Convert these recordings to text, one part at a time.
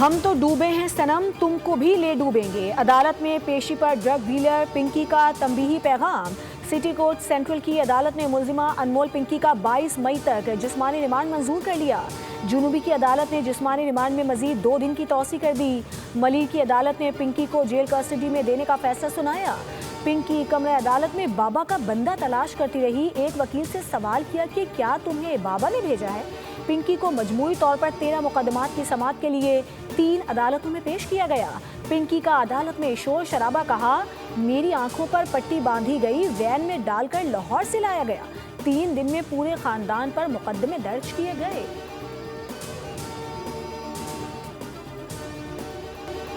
हम तो डूबे हैं सनम, तुमको भी ले डूबेंगे। अदालत में पेशी पर ड्रग डीलर पिंकी का तंबीही पैगाम। सिटी कोर्ट सेंट्रल की अदालत ने मुल्जिमा अनमोल पिंकी का 22 मई तक जिस्मानी रिमांड मंजूर कर लिया। जुनूबी की अदालत ने जिस्मानी रिमांड में मजीद 2 दिन की तौसी कर दी। मलिर की अदालत ने पिंकी को जेल कस्टडी में देने का फैसला सुनाया। पिंकी कमरे अदालत में बाबा का बंदा तलाश करती रही। एक वकील से सवाल किया कि क्या तुम्हें बाबा ने भेजा है। पिंकी को मजमूई तौर पर 13 मुकदमात की समाअत के लिए 3 अदालतों में पेश किया गया। पिंकी का अदालत में शोर शराबा, कहा मेरी आंखों पर पट्टी बांधी गई, वैन में डालकर लाहौर से लाया गया। 3 दिन में पूरे खानदान पर मुकदमे दर्ज किए गए।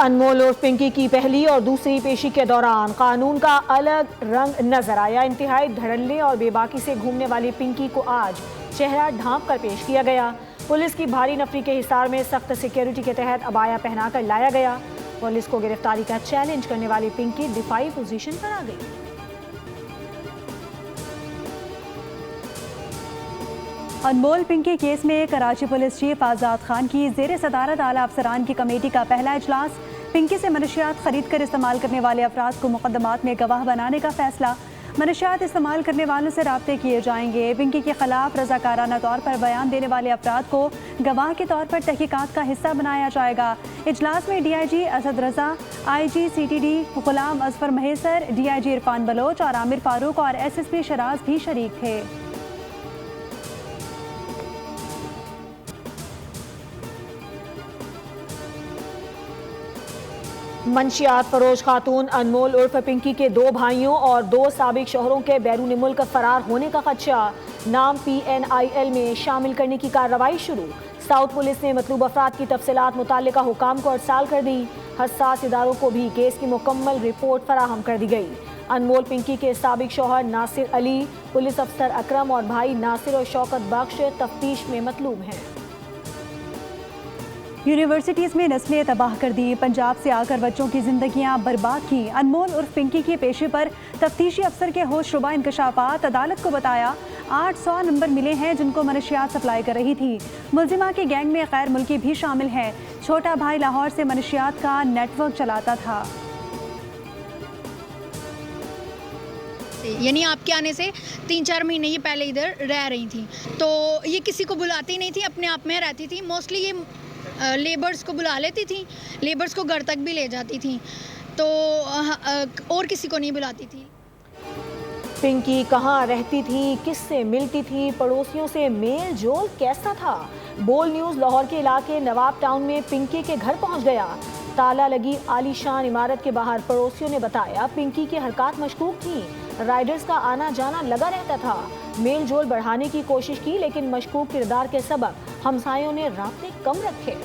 अनमोल और पिंकी की पहली और दूसरी पेशी के दौरान कानून का अलग रंग नजर आया। इंतहाई धड़ल्ले और बेबाकी से घूमने वाली पिंकी को आज चेहरा ढांप कर पेश किया गया। पुलिस की भारी नफरी के हिसार में सख्त सिक्योरिटी के तहत अबाया पहनाकर लाया गया। पुलिस को गिरफ्तारी का चैलेंज करने वाली पिंकी दिफाई पोजीशन पर आ गई। अनमोल पिंकी केस में कराची पुलिस चीफ आज़ाद खान की ज़ेर सदारत आला अफसरान की कमेटी का पहला इजलास। पिंकी से मनशियात खरीद कर इस्तेमाल करने वाले अफराद को मुकदमात में गवाह बनाने का फैसला। मनशियात इस्तेमाल करने वालों से राब्ते किए जाएंगे। पिंकी के खिलाफ रज़ाकाराना तौर पर बयान देने वाले अफराद को गवाह के तौर पर तहकीकात का हिस्सा बनाया जाएगा। इजलास में DIG असद रजा, IG CTD गुलाम अजफर महेसर, DIG इरफान बलोच और आमिर फारूक और SSP शराज भी शरीक थे। मंशियात फरोज खातून अनमोल उर्फ पिंकी के 2 भाइयों और 2 साबिक शोहरों के बैरून मुल्क फरार होने का खदशा। नाम PNIL में शामिल करने की कार्रवाई शुरू। साउथ पुलिस ने मतलूब अफराद की तफसीलात मुताल्लिका हुकाम को अरसाल कर दी। हसास इदारों को भी केस की मुकम्मल रिपोर्ट फराहम कर दी गई। अनमोल पिंकी के साबिक शौहर नासिर अली, पुलिस अफसर अकरम और भाई नासिर और शौकत बख्श तफ्तीश में मतलूब हैं। यूनिवर्सिटीज़ में नस्लें तबाह कर दी, पंजाब से आकर बच्चों की जिंदगियां बर्बाद की। अनमोल उर्फ पिंकी की पेशी पर तफ्तीशी अफसर के होशरुबा इंकशाफात। अदालत को बताया 800 नंबर मिले हैं जिनको मनशियात सप्लाई कर रही थी। मुल्जिमा के गैंग में गैर मुल्की भी शामिल है। छोटा भाई लाहौर से मनशियात का नेटवर्क चलाता था। यानी आपके आने से 3-4 महीने ये पहले इधर रह रही थी, तो ये किसी को बुलाती नहीं थी, अपने आप में रहती थी। मोस्टली ये लेबर्स को बुला लेती थी, लेबर्स को घर तक भी ले जाती थी, तो और किसी को नहीं बुलाती थी। पिंकी कहाँ रहती थी, किससे मिलती थी, पड़ोसियों से मेल जोल कैसा था? बोल न्यूज़ लाहौर के इलाके नवाब टाउन में पिंकी के घर पहुंच गया। ताला लगी आलीशान इमारत के बाहर पड़ोसियों ने बताया पिंकी की हरकत मशकूक थी। राइडर्स का आना जाना लगा रहता था। मेल जोल बढ़ाने की कोशिश की, लेकिन मशकूक किरदार के सबब हमसायों ने राब्ते कम रखे।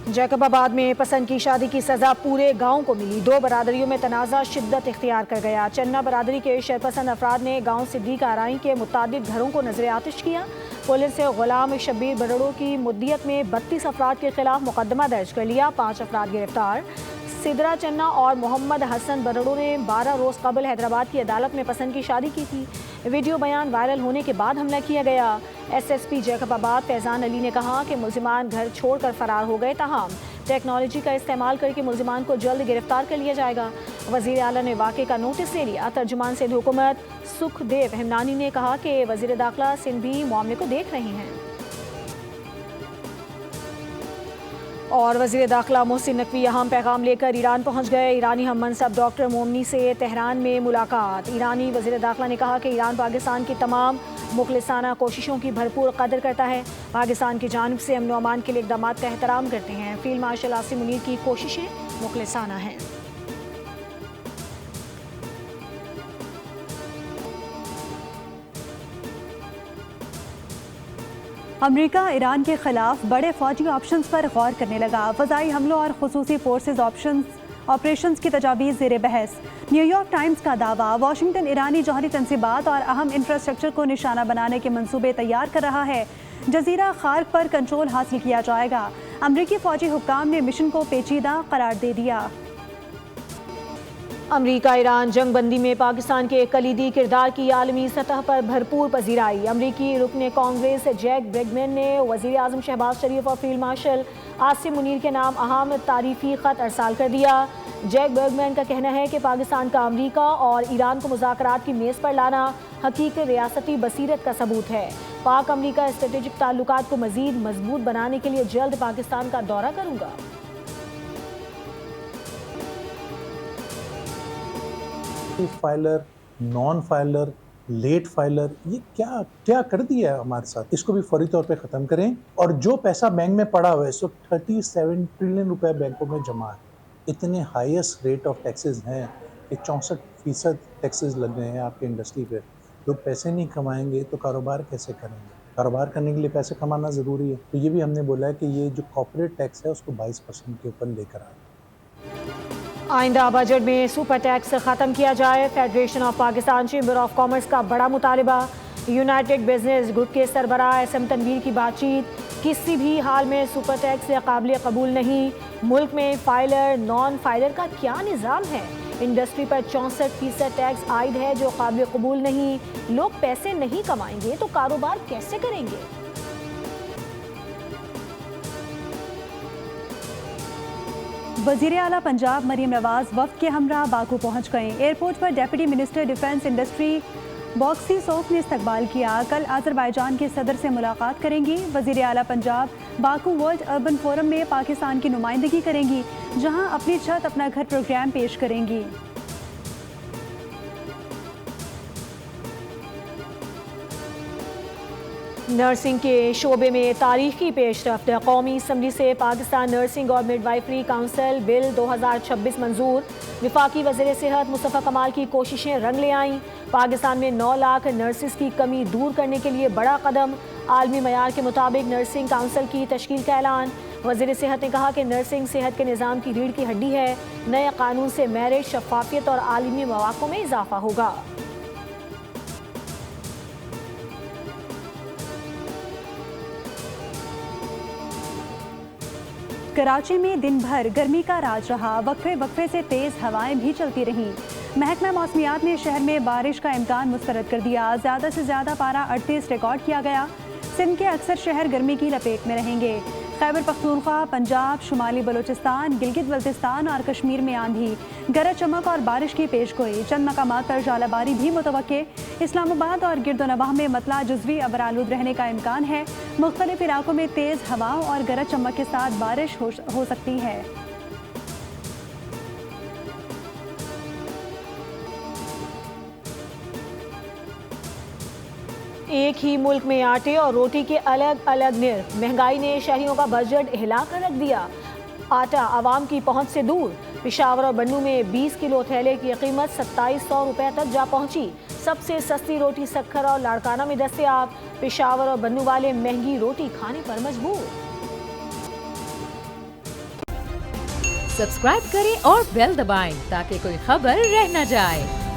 जैकबाबाद में पसंद की शादी की सजा पूरे गांव को मिली। 2 बरादरियों में तनाज़ा शिद्दत इख्तियार कर गया। चन्ना बरादरी के शरपसंद अफराद ने गांव सिद्दीक आराई के मुतादिद घरों को नजर आतिश किया। पुलिस से गुलाम शब्बीर बरड़ों की मुद्दियत में 32 अफराद के खिलाफ मुकदमा दर्ज कर लिया। 5 अफराद गिरफ्तार। सिदरा चन्ना और मोहम्मद हसन बरड़ों ने 12 रोज़ कबल हैदराबाद की अदालत में पसंद की शादी की थी। वीडियो बयान वायरल होने के बाद हमला किया गया। SSP जैकबाबाद फैजान अली ने कहा कि मुल्जिमान घर छोड़कर फरार हो गए, ताहम टेक्नोलॉजी का इस्तेमाल करके मुल्जिमान को जल्द गिरफ्तार कर लिया जाएगा। वज़ीर आला ने वाक़े का नोटिस ले लिया। तर्जुमान सिंध हुकूमत सुखदेव हेमनानी ने कहा कि वज़ीर दाखिला सिंध भी मामले को देख रहे हैं। और वज़ीर दाखिला मोहसिन नकवी अहम पैगाम लेकर ईरान पहुंच गए। ईरानी हम मनसब डॉक्टर मोमनी से तेहरान में मुलाकात। ईरानी वज़ीर दाखिला ने कहा कि ईरान पाकिस्तान की तमाम मुखलिसाना कोशिशों की भरपूर कदर करता है। पाकिस्तान की जानिब से अमन व अमान के लिए इक़दामात का एहतराम करते हैं। फील्ड मार्शल आसिम मुनीर की कोशिशें मुखलिसाना हैं। अमेरिका ईरान के खिलाफ बड़े फौजी ऑप्शंस पर गौर करने लगा। फ़ज़ाई हमलों और खुसूसी फोर्सेज ऑपरेशंस की तजावीज़ ज़ेर बहस। न्यूयॉर्क टाइम्स का दावा, वाशिंगटन ईरानी जौहरी तनसीबात और अहम इंफ्रास्ट्रक्चर को निशाना बनाने के मंसूबे तैयार कर रहा है। जजीरा खार्क पर कंट्रोल हासिल किया जाएगा। अमरीकी फ़ौजी हुक्काम ने मिशन को पेचीदा करार दे दिया। अमरीका ईरान जंगबंदी में पाकिस्तान के कलीदी किरदार की आलमी सतह पर भरपूर पजीराई। अमरीकी रुकने कांग्रेस जैक ब्रेगमैन ने वज़ीर आज़म शहबाज शरीफ और फील्ड मार्शल आसिम मुनीर के नाम अहम तारीफी ख़त अरसाल कर दिया। जैक ब्रेगमैन का कहना है कि पाकिस्तान का अमरीका और ईरान को मुज़ाकरात की मेज़ पर लाना हकीकी रियासती बसीरत का सबूत है। पाक अमरीका स्ट्रेटेजिक ताल्लुकात को मज़ीद मजबूत बनाने के लिए जल्द पाकिस्तान का दौरा करूँगा। Filer, non filer, late filer, ये क्या क्या कर दिया है हमारे साथ। इसको भी फौरी तौर पे ख़त्म करें। और जो पैसा बैंक में पड़ा हुआ है, इस वक्त 37 ट्रिलियन रुपए बैंकों में जमा है। इतने हाईएस्ट रेट ऑफ टैक्सेस हैं कि 64% टैक्सेस लग गए हैं आपके इंडस्ट्री पे। लोग पैसे नहीं कमाएंगे तो कारोबार कैसे करेंगे? कारोबार करने के लिए पैसे कमाना ज़रूरी है। तो ये भी हमने बोला है कि ये जो कॉर्पोरेट टैक्स है उसको 22% के ऊपर लेकर आए। आइंदा बजट में सुपर टैक्स खत्म किया जाए। Federation of Pakistan chamber of commerce का बड़ा मुतालबा। यूनाइटेड बिजनेस ग्रुप के सरबराह एसएम तनवीर की बातचीत। किसी भी हाल में सुपर टैक्स काबिल कबूल नहीं। मुल्क में फाइलर नॉन फाइलर का क्या निज़ाम है? इंडस्ट्री पर 64% टैक्स आयद है जो काबिल कबूल नहीं। लोग पैसे नहीं कमाएंगे तो कारोबार कैसे करेंगे? वज़ीर आला पंजाब मरीम नवाज वफ्द के हमरा बाकू पहुँच गए। एयरपोर्ट पर डेप्यूटी मिनिस्टर डिफेंस इंडस्ट्री बॉक्सी सोफ ने इस्तकबाल किया। कल आज़रबाईजान के सदर से मुलाकात करेंगी। वज़ीर आला Punjab Baku world urban forum में पाकिस्तान की नुमाइंदगी करेंगी, जहां अपनी छत अपना घर प्रोग्राम पेश करेंगी। नर्सिंग के शोबे में तारीखी पेशरफ्त। कौमी असम्बली से पाकिस्तान नर्सिंग और मिडवाइफरी काउंसिल बिल 2026 मंजूर। वफाकी वज़ीर सेहत मुस्तफ़ा कमाल की कोशिशें रंग ले आईं। पाकिस्तान में 9 लाख नर्सिस की कमी दूर करने के लिए बड़ा कदम। आलमी मयार के मुताबिक नर्सिंग काउंसिल की तश्कील का ऐलान। वज़ीर सेहत ने कहा कि नर्सिंग सेहत के निज़ाम की रीढ़ की हड्डी है। नए कानून से मेरिट, शफाफियत और आलमी मौक़ों में इजाफा होगा। कराची में दिन भर गर्मी का राज रहा। वक्फे वक्फे से तेज़ हवाएं भी चलती रहीं। महकमा मौसमियात ने शहर में बारिश का इम्कान मुस्तरद कर दिया। ज़्यादा से ज़्यादा पारा 38 रिकॉर्ड किया गया। सिंध के अक्सर शहर गर्मी की लपेट में रहेंगे। खैबर पख्तूनख्वा, पंजाब, शुमाली बलूचिस्तान, गिलगित बल्तिस्तान और कश्मीर में आंधी, गरज चमक और बारिश की पेशगोई। चंद मकामात पर जालाबारी भी मुतवक्के। इस्लामाबाद और गिरदोनवाह में मतला जुज़वी अबरालूद रहने का इम्कान है। मुख्तलिफ इलाकों में तेज़ हवाओं और गरज चमक के साथ बारिश हो सकती है। एक ही मुल्क में आटे और रोटी के अलग अलग निर्ख। महंगाई ने शहरियों का बजट हिला कर रख दिया। आटा आवाम की पहुंच से दूर। पेशावर और बन्नू में 20 किलो थैले की कीमत 2700 रुपए तक जा पहुंची। सबसे सस्ती रोटी सक्खर और लाड़काना में दस्तयाब। पेशावर और बन्नू वाले महंगी रोटी खाने पर मजबूर। सब्सक्राइब करें और बेल दबाएं ताकि कोई खबर रह न जाए।